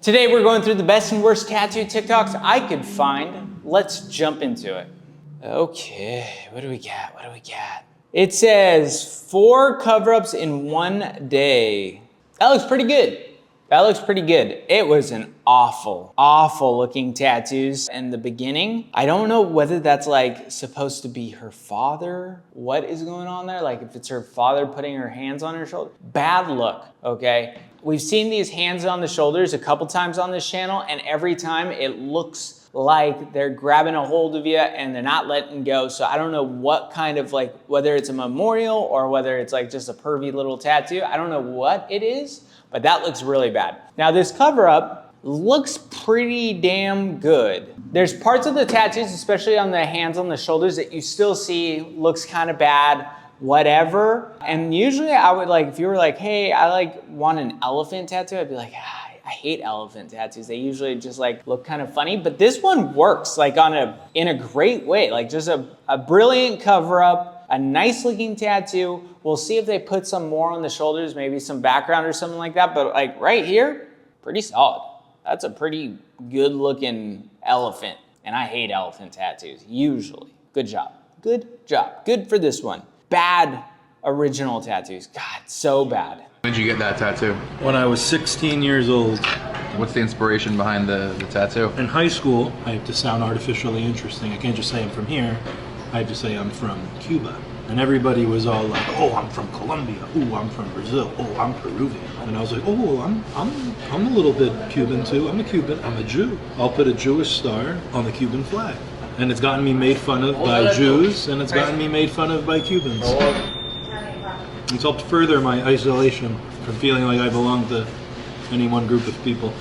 Today we're going through the best and worst tattoo TikToks I could find. Let's jump into it. Okay, what do we got? It says 4 cover-ups in 1 day. That looks pretty good. It was an awful looking tattoos in the beginning. I don't know whether that's like supposed to be her father. What is going on there? Like if it's her father putting her hands on her shoulder. Bad look, okay? We've seen these hands on the shoulders a couple times on this channel, and every time it looks like they're grabbing a hold of you and they're not letting go. So I don't know what kind of like, whether it's a memorial or whether it's like just a pervy little tattoo. I don't know what it is, but that looks really bad. Now this cover up looks pretty damn good. There's parts of the tattoos, especially on the hands on the shoulders, that you still see looks kind of bad, whatever. And usually I would like, if you were like, hey, I like want an elephant tattoo, I'd be like, I hate elephant tattoos. They usually just like look kind of funny, but this one works like in a great way. Like just a brilliant cover up, a nice looking tattoo. We'll see if they put some more on the shoulders, maybe some background or something like that. But like right here, pretty solid. That's a pretty good looking elephant. And I hate elephant tattoos, usually. Good job. Good for this one. Bad original tattoos. God, so bad. When did you get that tattoo? When I was 16 years old. What's the inspiration behind the tattoo? In high school, I have to sound artificially interesting. I can't just say I'm from here. I have to say I'm from Cuba. And everybody was all like, oh, I'm from Colombia. Oh, I'm from Brazil. Oh, I'm Peruvian. And I was like, oh, I'm a little bit Cuban too. I'm a Cuban. I'm a Jew. I'll put a Jewish star on the Cuban flag. And it's gotten me made fun of by Jews, and it's gotten me made fun of by Cubans. It's helped further my isolation from feeling like I belong to any one group of people.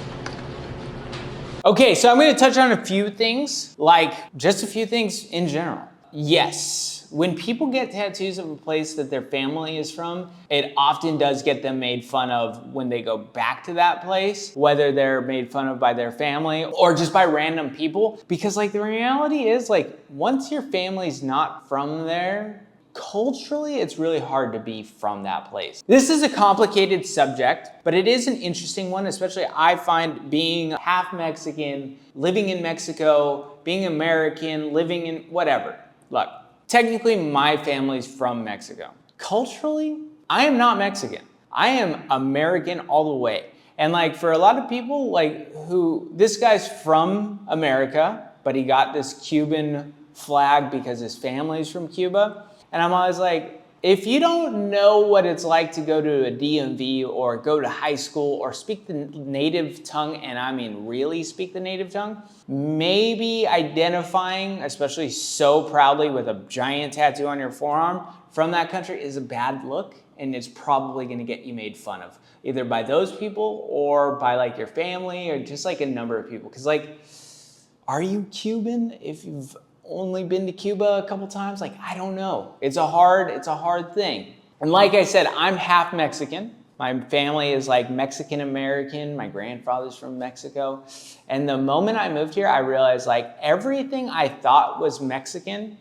Okay, so I'm gonna touch on a few things, like just a few things in general. Yes, when people get tattoos of a place that their family is from, it often does get them made fun of when they go back to that place, whether they're made fun of by their family or just by random people. Because like the reality is like once your family's not from there, culturally, it's really hard to be from that place. This is a complicated subject, but it is an interesting one, especially I find being half Mexican, living in Mexico, being American, living in whatever. Look, technically my family's from Mexico. Culturally, I am not Mexican. I am American all the way. And like for a lot of people, like this guy's from America, but he got this Cuban flag because his family's from Cuba. And I'm always like, if you don't know what it's like to go to a DMV or go to high school or speak the native tongue, and I mean really speak the native tongue, maybe identifying, especially so proudly with a giant tattoo on your forearm from that country is a bad look, and it's probably gonna get you made fun of, either by those people or by like your family or just like a number of people. Cause like, are you Cuban if you've only been to Cuba a couple times? Like, I don't know. It's a hard thing. And like I said, I'm half Mexican. My family is like Mexican American. My grandfather's from Mexico. And the moment I moved here, I realized like everything I thought was Mexican,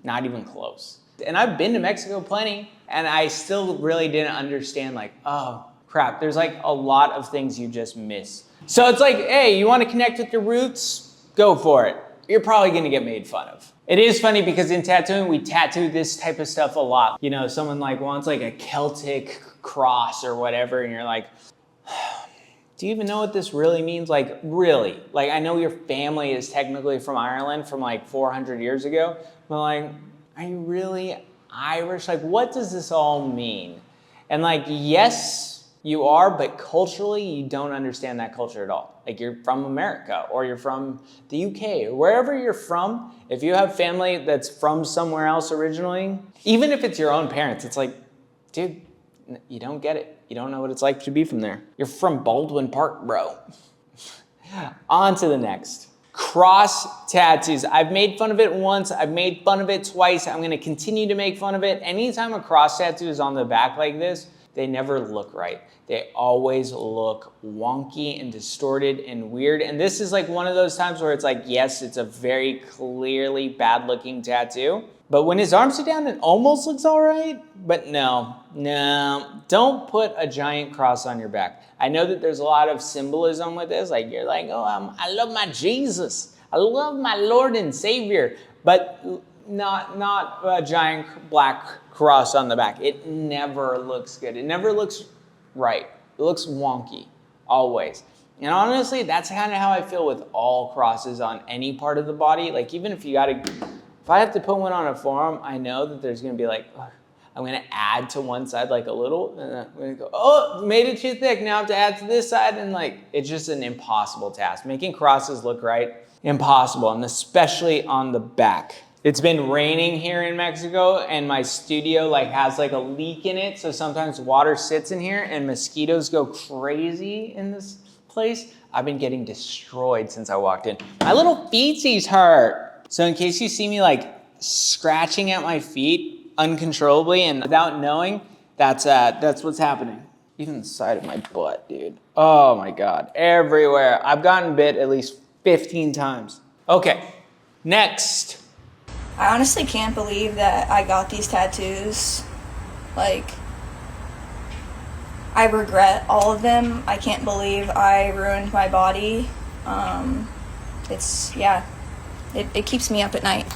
not even close. And I've been to Mexico plenty, and I still really didn't understand like, oh crap, there's like a lot of things you just miss. So it's like, hey, you want to connect with your roots? Go for it. You're probably gonna get made fun of. It is funny because in tattooing, we tattoo this type of stuff a lot. You know, someone like wants like a Celtic cross or whatever, and you're like, do you even know what this really means? Like, really? Like, I know your family is technically from Ireland from like 400 years ago, but like, are you really Irish? Like, what does this all mean? And like, yes, you are, but culturally, you don't understand that culture at all. Like you're from America or you're from the UK or wherever you're from. If you have family that's from somewhere else originally, even if it's your own parents, it's like, dude, you don't get it. You don't know what it's like to be from there. You're from Baldwin Park, bro. On to the next. Cross tattoos. I've made fun of it once. I've made fun of it twice. I'm gonna continue to make fun of it. Anytime a cross tattoo is on the back like this, they never look right. They always look wonky and distorted and weird. And this is like one of those times where it's like, yes, it's a very clearly bad looking tattoo, But when his arms are down, it almost looks all right. But no, don't put a giant cross on your back. I know that there's a lot of symbolism with this. Like you're like, oh, I love my Jesus. I love my Lord and Savior. But not a giant black cross on the back. It never looks good. It never looks right. It looks wonky, always. And honestly, that's kind of how I feel with all crosses on any part of the body. Like even if I have to put one on a forearm, I know that there's gonna be like, I'm gonna add to one side like a little, and then I'm gonna go, oh, made it too thick, now I have to add to this side, and like, it's just an impossible task. Making crosses look right, impossible, and especially on the back. It's been raining here in Mexico, and my studio like has like a leak in it, so sometimes water sits in here, and mosquitoes go crazy in this place. I've been getting destroyed since I walked in. My little feetsies hurt. So in case you see me like scratching at my feet uncontrollably and without knowing, that's what's happening. Even the side of my butt, dude. Oh my God, everywhere. I've gotten bit at least 15 times. Okay, next. I honestly can't believe that I got these tattoos. Like, I regret all of them. I can't believe I ruined my body. It keeps me up at night.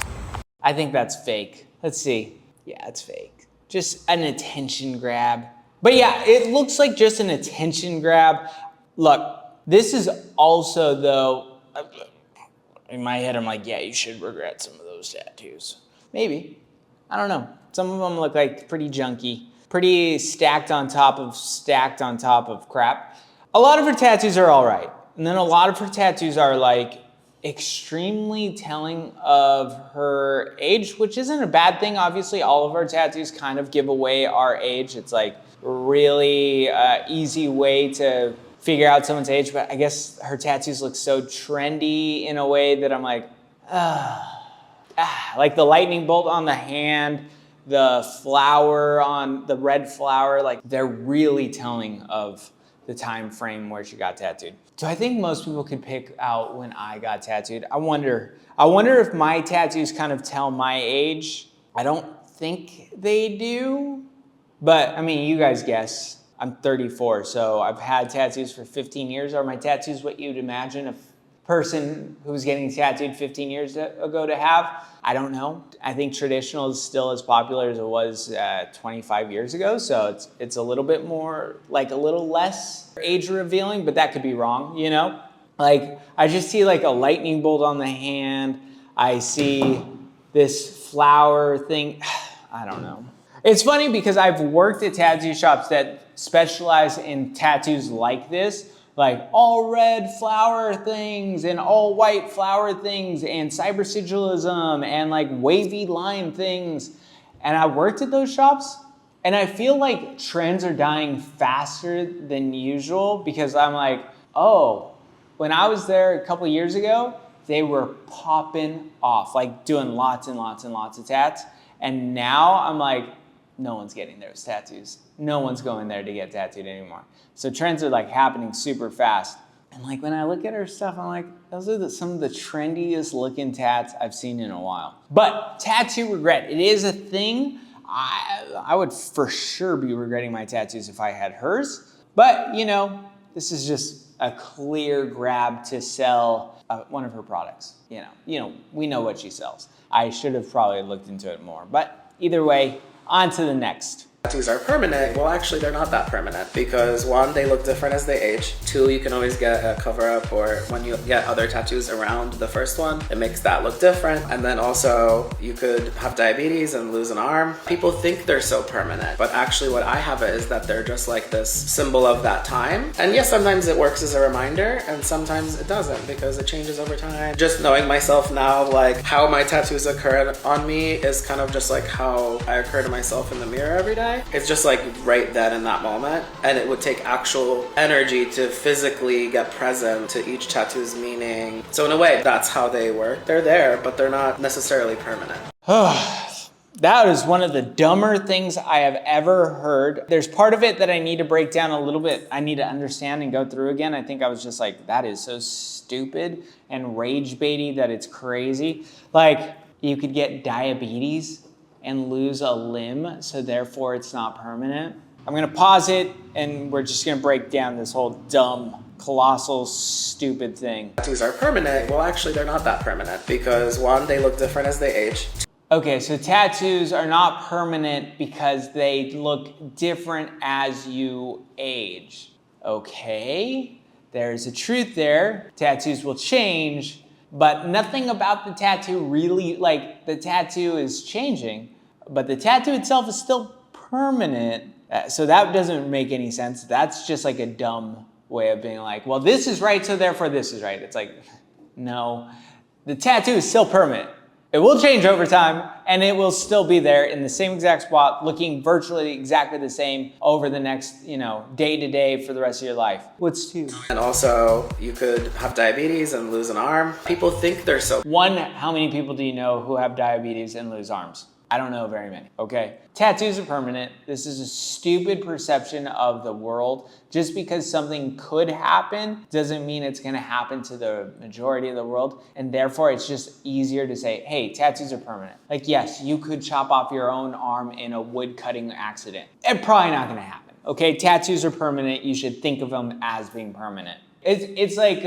I think that's fake. Let's see. Yeah, it's fake. Just an attention grab. But yeah, it looks like just an attention grab. Look, this is also though, in my head I'm like, yeah, you should regret some of those tattoos. Maybe. I don't know. Some of them look like pretty junky. Pretty stacked on top of crap. A lot of her tattoos are all right. And then a lot of her tattoos are like extremely telling of her age, which isn't a bad thing. Obviously, all of our tattoos kind of give away our age. It's like really easy way to figure out someone's age, but I guess her tattoos look so trendy in a way that I'm like, like the lightning bolt on the hand, the flower on the red flower, like they're really telling of the time frame where she got tattooed. So I think most people could pick out when I got tattooed. I wonder if my tattoos kind of tell my age. I don't think they do, but I mean, you guys guess. I'm 34, so I've had tattoos for 15 years. Are my tattoos what you'd imagine a person who was getting tattooed 15 years ago to have? I don't know. I think traditional is still as popular as it was 25 years ago, so it's a little bit more, like a little less age revealing, but that could be wrong, you know? Like, I just see like a lightning bolt on the hand. I see this flower thing. I don't know. It's funny because I've worked at tattoo shops that specialize in tattoos like this, like all red flower things and all white flower things and cybersigilism and like wavy line things. And I worked at those shops and I feel like trends are dying faster than usual because I'm like, oh, when I was there a couple years ago, they were popping off, like doing lots and lots and lots of tats. And now I'm like, no one's getting those tattoos. No one's going there to get tattooed anymore. So trends are like happening super fast. And like when I look at her stuff, I'm like, those are some of the trendiest looking tats I've seen in a while. But tattoo regret, it is a thing. I would for sure be regretting my tattoos if I had hers. But you know, this is just a clear grab to sell one of her products. You know, we know what she sells. I should have probably looked into it more. But either way, on to the next. Tattoos are permanent. Well, actually, they're not that permanent because one, they look different as they age. Two, you can always get a cover up, or when you get other tattoos around the first one, it makes that look different. And then also, you could have diabetes and lose an arm. People think they're so permanent, but actually what I have is that they're just like this symbol of that time. And yes, sometimes it works as a reminder, and sometimes it doesn't because it changes over time. Just knowing myself now, like how my tattoos occur on me is kind of just like how I occur to myself in the mirror every day. It's just like right then in that moment, and it would take actual energy to physically get present to each tattoo's meaning. So in a way, that's how they work. They're there, but they're not necessarily permanent. That is one of the dumber things I have ever heard. There's part of it that I need to break down a little bit. I need to understand and go through again. I think I was just like, that is so stupid and rage baity that it's crazy. Like, You could get diabetes and lose a limb, so therefore it's not permanent. I'm gonna pause it and we're just gonna break down this whole dumb, colossal, stupid thing. Tattoos are permanent. Well, actually, they're not that permanent because one, they look different as they age. Okay, so tattoos are not permanent because they look different as you age. Okay, there's a truth there. Tattoos will change, but nothing about the tattoo really, like the tattoo is changing, but the tattoo itself is still permanent. So that doesn't make any sense. That's just like a dumb way of being like, well, this is right, so therefore this is right. It's like, no, the tattoo is still permanent. It will change over time, and it will still be there in the same exact spot, looking virtually exactly the same over the next, day to day for the rest of your life. What's two? And also, you could have diabetes and lose an arm. People think they're so. One, how many people do you know who have diabetes and lose arms? I don't know very many, okay? Tattoos are permanent. This is a stupid perception of the world. Just because something could happen doesn't mean it's gonna happen to the majority of the world, and therefore it's just easier to say, hey, tattoos are permanent. Like, yes, you could chop off your own arm in a wood cutting accident. It's probably not gonna happen, okay? Tattoos are permanent. You should think of them as being permanent. It's like,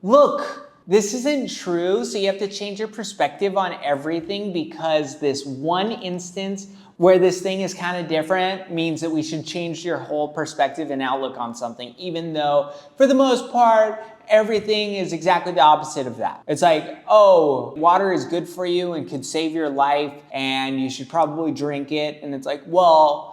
look, this isn't true, so you have to change your perspective on everything because this one instance where this thing is kind of different means that we should change your whole perspective and outlook on something, even though for the most part, everything is exactly the opposite of that. It's like, oh, water is good for you and could save your life and you should probably drink it. And it's like, well,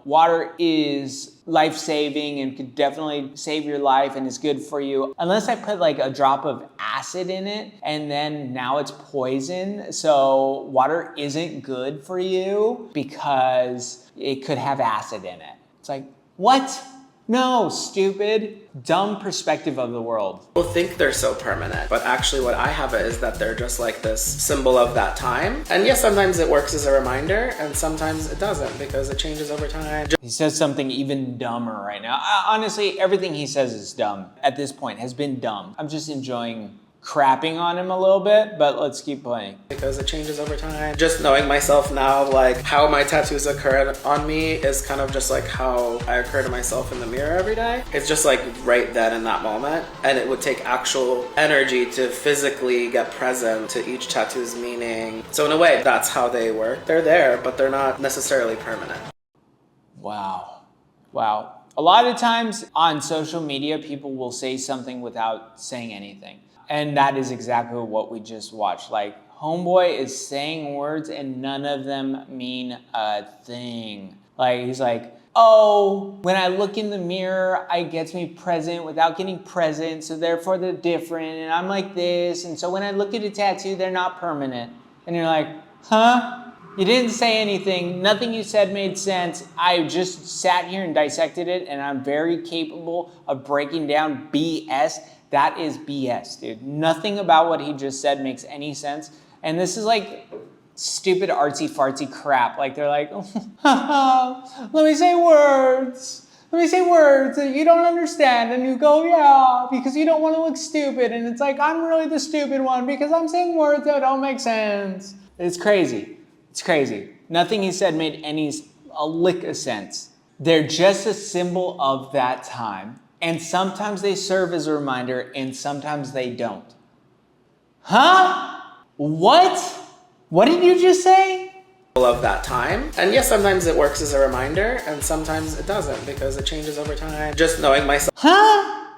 water is life-saving and could definitely save your life and is good for you. Unless I put like a drop of acid in it and then now it's poison. So water isn't good for you because it could have acid in it. It's like, what? No, stupid, dumb perspective of the world. People think they're so permanent, but actually what I have is that they're just like this symbol of that time. And yes, sometimes it works as a reminder and sometimes it doesn't because it changes over time. He says something even dumber right now. Honestly, everything he says is dumb at this point, has been dumb. I'm just enjoying crapping on him a little bit, but let's keep playing. Because it changes over time. Just knowing myself now, like how my tattoos occur on me is kind of just like how I occur to myself in the mirror every day. It's just like right then in that moment. And it would take actual energy to physically get present to each tattoo's meaning. So in a way, that's how they work. They're there, but they're not necessarily permanent. Wow. A lot of times on social media, people will say something without saying anything. And that is exactly what we just watched. Like, homeboy is saying words and none of them mean a thing. Like, he's like, oh, when I look in the mirror, it gets me present without getting present, so therefore they're different, and I'm like this, and so when I look at a tattoo, they're not permanent. And you're like, huh? You didn't say anything. Nothing you said made sense. I just sat here and dissected it, and I'm very capable of breaking down BS. That is BS, dude. Nothing about what he just said makes any sense. And this is like stupid artsy fartsy crap. Like they're like, let me say words. Let me say words that you don't understand. And you go, yeah, because you don't want to look stupid. And it's like, I'm really the stupid one because I'm saying words that don't make sense. It's crazy. It's crazy. Nothing he said made a lick of sense. They're just a symbol of that time. And sometimes they serve as a reminder, and sometimes they don't. Huh? What? What did you just say? Of that time. And yes, sometimes it works as a reminder, and sometimes it doesn't because it changes over time. Just knowing myself. Huh?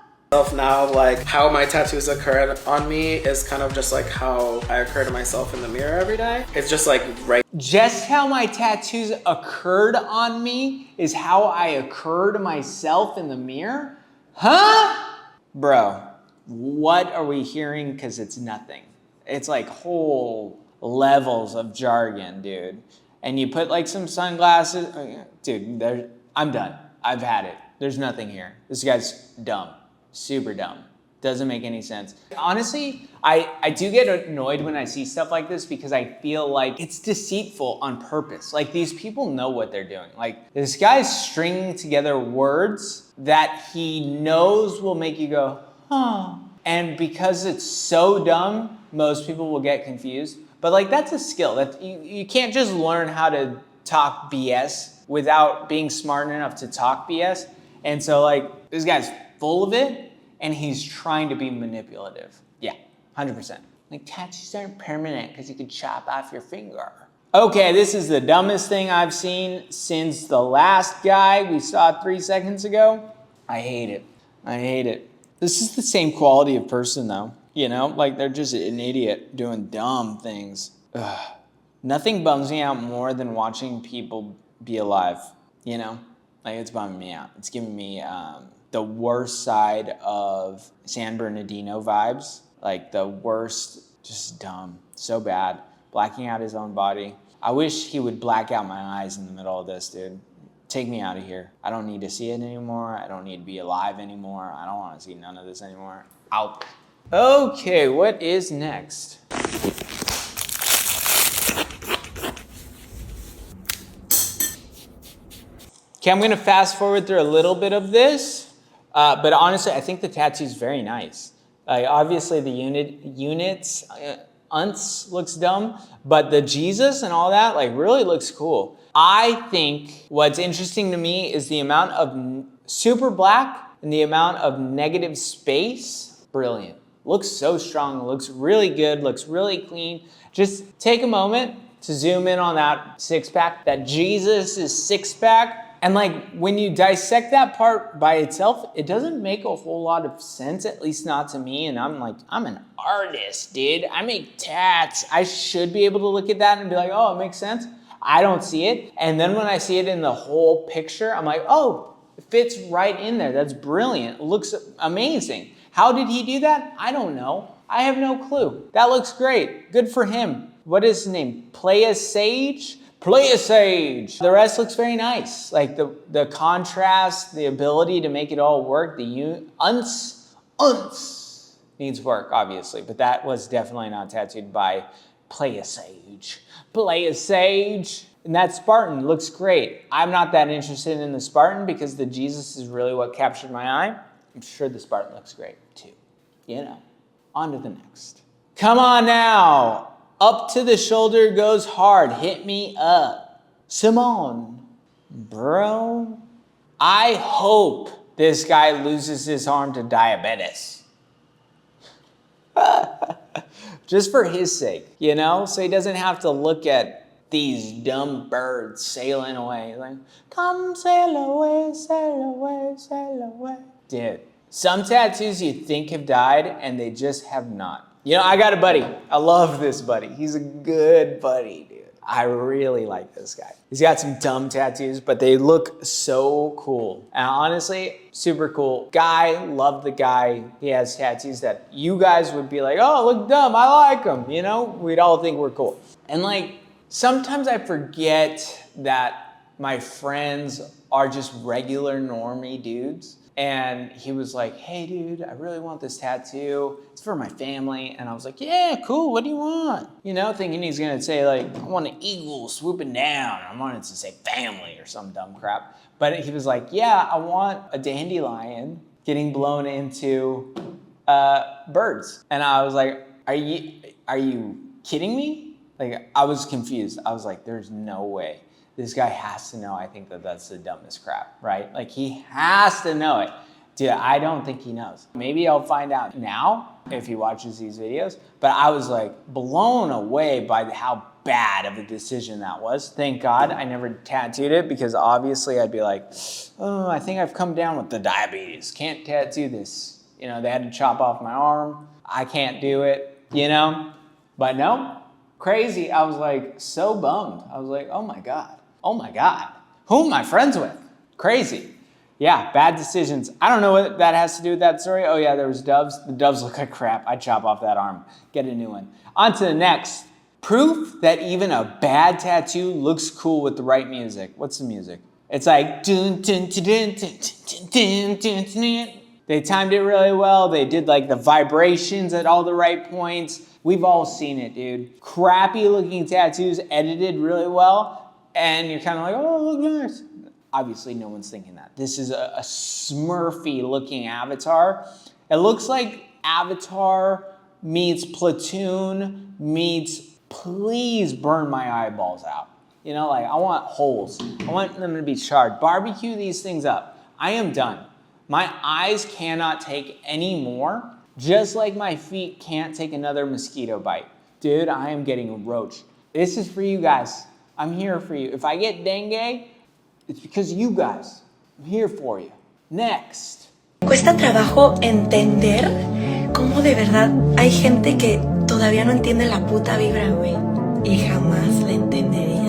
Now, like how my tattoos occur on me is kind of just like how I occur to myself in the mirror every day. It's just like right. Just how my tattoos occurred on me is how I occur to myself in the mirror? Huh? Bro, what are we hearing? Because it's nothing. It's like whole levels of jargon, dude. And you put like some sunglasses. Dude, I'm done. I've had it. There's nothing here. This guy's dumb. Super dumb. Doesn't make any sense. Honestly, I do get annoyed when I see stuff like this because I feel like it's deceitful on purpose. Like these people know what they're doing. Like this guy's stringing together words that he knows will make you go, huh. And because it's so dumb, most people will get confused. But like, that's a skill that you can't just learn how to talk BS without being smart enough to talk BS. And so like, this guy's full of it and he's trying to be manipulative. Yeah, 100%. Like, tattoos aren't permanent because you can chop off your finger. Okay, this is the dumbest thing I've seen since the last guy we saw 3 seconds ago. I hate it. I hate it. This is the same quality of person though. You know, like they're just an idiot doing dumb things. Ugh. Nothing bums me out more than watching people be alive, you know? Like, it's bumming me out. It's giving me the worst side of San Bernardino vibes. Like the worst, just dumb, so bad. Blacking out his own body. I wish he would black out my eyes in the middle of this, dude. Take me out of here. I don't need to see it anymore. I don't need to be alive anymore. I don't want to see none of this anymore. Out. Okay, what is next? Okay, I'm gonna fast forward through a little bit of this, but honestly, I think the tattoo's very nice. Obviously, the units, unts looks dumb, but the Jesus and all that, like, really looks cool. I think what's interesting to me is the amount of super black and the amount of negative space. Brilliant. Looks so strong, looks really good, looks really clean. Just take a moment to zoom in on that six-pack, that Jesus' six-pack. And like, when you dissect that part by itself, it doesn't make a whole lot of sense, at least not to me. And I'm like, I'm an artist, dude. I make tats. I should be able to look at that and be like, oh, it makes sense. I don't see it. And then when I see it in the whole picture, I'm like, oh, it fits right in there. That's brilliant. It looks amazing. How did he do that? I don't know. I have no clue. That looks great. Good for him. What is his name? Play a Sage? Play a Sage. The rest looks very nice. Like the contrast, the ability to make it all work, the unts needs work, obviously, but that was definitely not tattooed by Play a Sage. Play a Sage. And that Spartan looks great. I'm not that interested in the Spartan because the Jesus is really what captured my eye. I'm sure the Spartan looks great too. You know, on to the next. Come on now. Up to the shoulder goes hard. Hit me up. Simone. Bro. I hope this guy loses his arm to diabetes. Just for his sake, you know? So he doesn't have to look at these dumb birds sailing away. Like, come sail away, sail away, sail away. Dude, some tattoos you think have died and they just have not. You know, I got a buddy. I love this buddy. He's a good buddy, dude. I really like this guy. He's got some dumb tattoos, but they look so cool. And honestly, super cool guy. Love the guy. He has tattoos that you guys would be like, oh, look dumb. I like them. You know, we'd all think we're cool. And like, sometimes I forget that my friends are just regular normie dudes. And he was like, hey dude, I really want this tattoo. It's for my family. And I was like, yeah, cool, what do you want? You know, thinking he's gonna say like, I want an eagle swooping down. I wanted to say family or some dumb crap. But he was like, yeah, I want a dandelion getting blown into birds. And I was like, are you kidding me? Like, I was confused. I was like, there's no way. This guy has to know I think that that's the dumbest crap, right? Like, he has to know it. Dude, I don't think he knows. Maybe I'll find out now if he watches these videos, but I was like blown away by how bad of a decision that was. Thank God I never tattooed it because obviously I'd be like, oh, I think I've come down with the diabetes. Can't tattoo this. You know, they had to chop off my arm. I can't do it, you know? But no, crazy. I was like so bummed. I was like, oh my God. Oh my God, who am I friends with? Crazy. Yeah, bad decisions. I don't know what that has to do with that story. Oh yeah, there was doves. The doves look like crap. I'd chop off that arm, get a new one. On to the next. Proof that even a bad tattoo looks cool with the right music. What's the music? It's like, dun, dun, dun, dun, dun, dun, dun, dun, dun. They timed it really well. They did like the vibrations at all the right points. We've all seen it, dude. Crappy looking tattoos edited really well. And you're kind of like, oh, look nice. Obviously, no one's thinking that. This is a Smurfy looking Avatar. It looks like Avatar meets Platoon meets please burn my eyeballs out. You know, like I want holes. I want them to be charred. Barbecue these things up. I am done. My eyes cannot take any more, just like my feet can't take another mosquito bite. Dude, I am getting roached. This is for you guys. I'm here for you. If I get dengue, it's because of you guys. I'm here for you. Next. Cuesta trabajo entender cómo de verdad hay gente que todavía no entiende la puta vibra, güey. Y jamás la entenderían.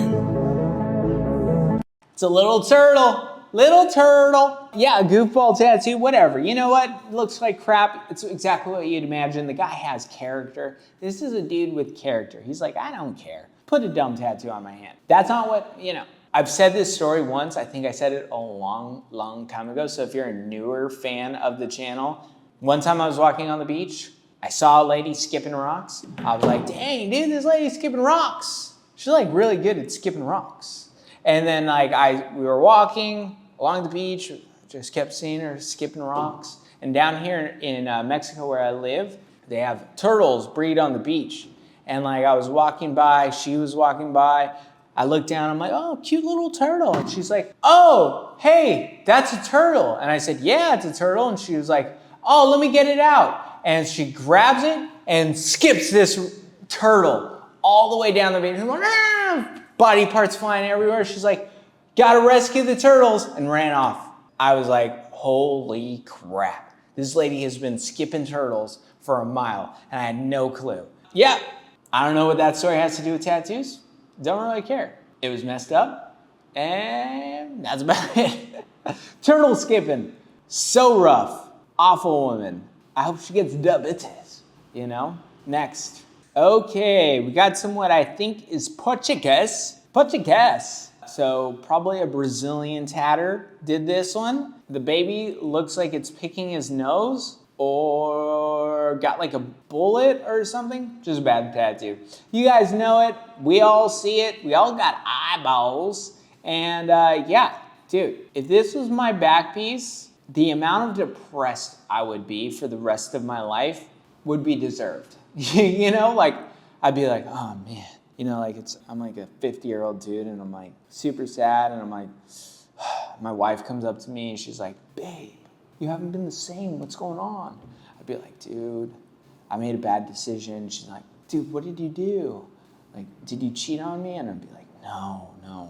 It's a little turtle. Little turtle. Yeah, a goofball tattoo, whatever. You know what? It looks like crap. It's exactly what you'd imagine. The guy has character. This is a dude with character. He's like, I don't care. Put a dumb tattoo on my hand. That's not what, you know. I've said this story once. I think I said it a long time ago. So if you're a newer fan of the channel, one time I was walking on the beach. I saw a lady skipping rocks. I was like, dang, dude, this lady's skipping rocks. She's like really good at skipping rocks. And then like we were walking along the beach, just kept seeing her skipping rocks. And down here in Mexico where I live, they have turtles breed on the beach. And like I was walking by, she was walking by. I looked down, I'm like, oh, cute little turtle. And she's like, oh, hey, that's a turtle. And I said, yeah, it's a turtle. And she was like, oh, let me get it out. And she grabs it and skips this turtle all the way down the beach. Body parts flying everywhere. She's like, gotta rescue the turtles, and ran off. I was like, holy crap. This lady has been skipping turtles for a mile, and I had no clue. Yeah, I don't know what that story has to do with tattoos. Don't really care. It was messed up, and that's about it. Turtle skipping, so rough, awful woman. I hope she gets diabetes, you know? Next. Okay, we got some what I think is Portuguese. So probably a Brazilian tatter did this one. The baby looks like it's picking his nose or got like a bullet or something. Just a bad tattoo. You guys know it. We all see it. We all got eyeballs. And yeah, dude, if this was my back piece, the amount of depressed I would be for the rest of my life would be deserved. You know, like I'd be like, oh man. You know, like I'm like a 50-year-old dude and I'm like super sad and I'm like, my wife comes up to me and she's like, babe, you haven't been the same. What's going on? I'd be like, dude, I made a bad decision. She's like, dude, what did you do? Like, did you cheat on me? And I'd be like, no,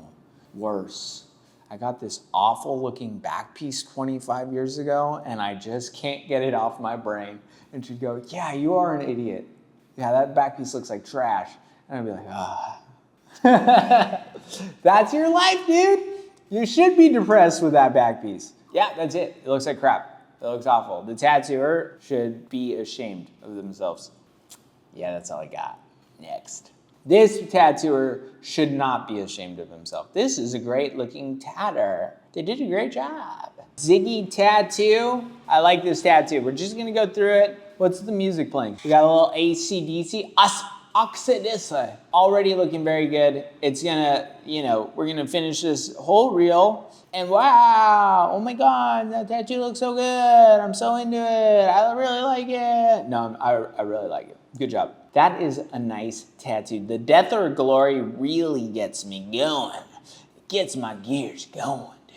worse. I got this awful looking back piece 25 years ago and I just can't get it off my brain. And she'd go, yeah, you are an idiot. Yeah, that back piece looks like trash. And I'd be like, ah. That's your life, dude. You should be depressed with that back piece. Yeah, that's it. It looks like crap. It looks awful. The tattooer should be ashamed of themselves. Yeah, that's all I got. Next. This tattooer should not be ashamed of himself. This is a great looking tatter. They did a great job. Ziggy tattoo. I like this tattoo. We're just gonna go through it. What's the music playing? We got a little AC/DC. Oxidissa. Already looking very good. It's gonna, you know, we're gonna finish this whole reel. And wow, oh my God, that tattoo looks so good. I'm so into it. I really like it. No, I really like it. Good job. That is a nice tattoo. The Death or Glory really gets me going. It gets my gears going, dude.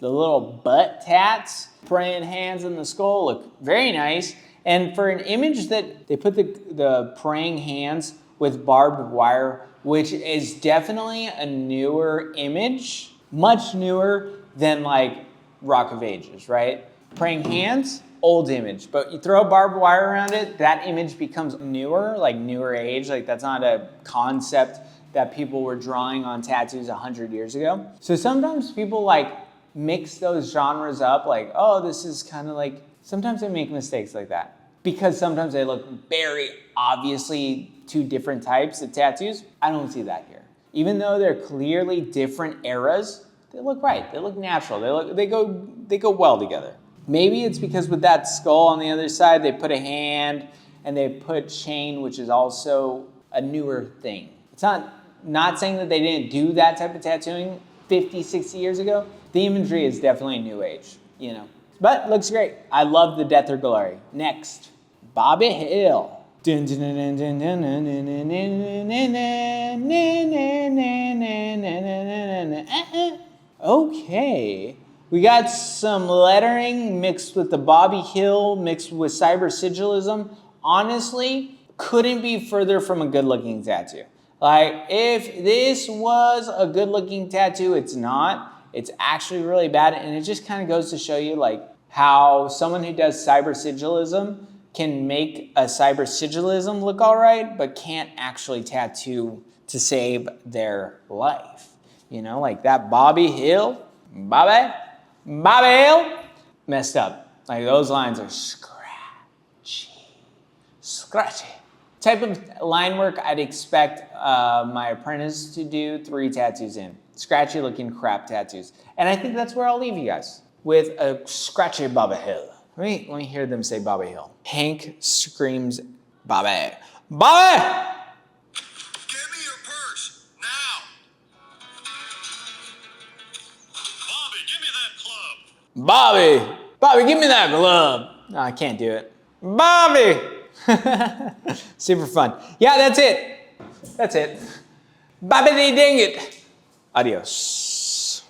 The little butt tats, praying hands in the skull look very nice. And for an image that they put the praying hands with barbed wire, which is definitely a newer image, much newer than like Rock of Ages, right? Praying hands, old image, but you throw barbed wire around it, that image becomes newer, like newer age. Like that's not a concept that people were drawing on tattoos 100 years ago. So sometimes people like mix those genres up, like, oh, this is kind of like, sometimes they make mistakes like that because sometimes they look very obviously two different types of tattoos. I don't see that here. Even though they're clearly different eras, they look right. They look natural. They go well together. Maybe it's because with that skull on the other side, they put a hand and they put chain, which is also a newer thing. It's not saying that they didn't do that type of tattooing 50, 60 years ago. The imagery is definitely new age, you know. But looks great. I love the Death or Glory. Next, Bobby Hill. Okay. We got some lettering mixed with the Bobby Hill, mixed with cyber sigilism. Honestly, couldn't be further from a good-looking tattoo. Like, if this was a good-looking tattoo, it's not. It's actually really bad, and it just kind of goes to show you like how someone who does cyber sigilism can make a cyber sigilism look all right, but can't actually tattoo to save their life. You know, like that Bobby Hill, Bobby Hill, messed up. Like those lines are scratchy. Type of line work I'd expect my apprentice to do 3 tattoos in. Scratchy looking crap tattoos. And I think that's where I'll leave you guys, with a scratchy Bobby Hill. Let me hear them say Bobby Hill. Hank screams, Bobby. Bobby! Give me your purse, now! Bobby, give me that club! Bobby, give me that glove. No, I can't do it. Bobby! Super fun. Yeah, that's it. Bobby, dang it. Adios.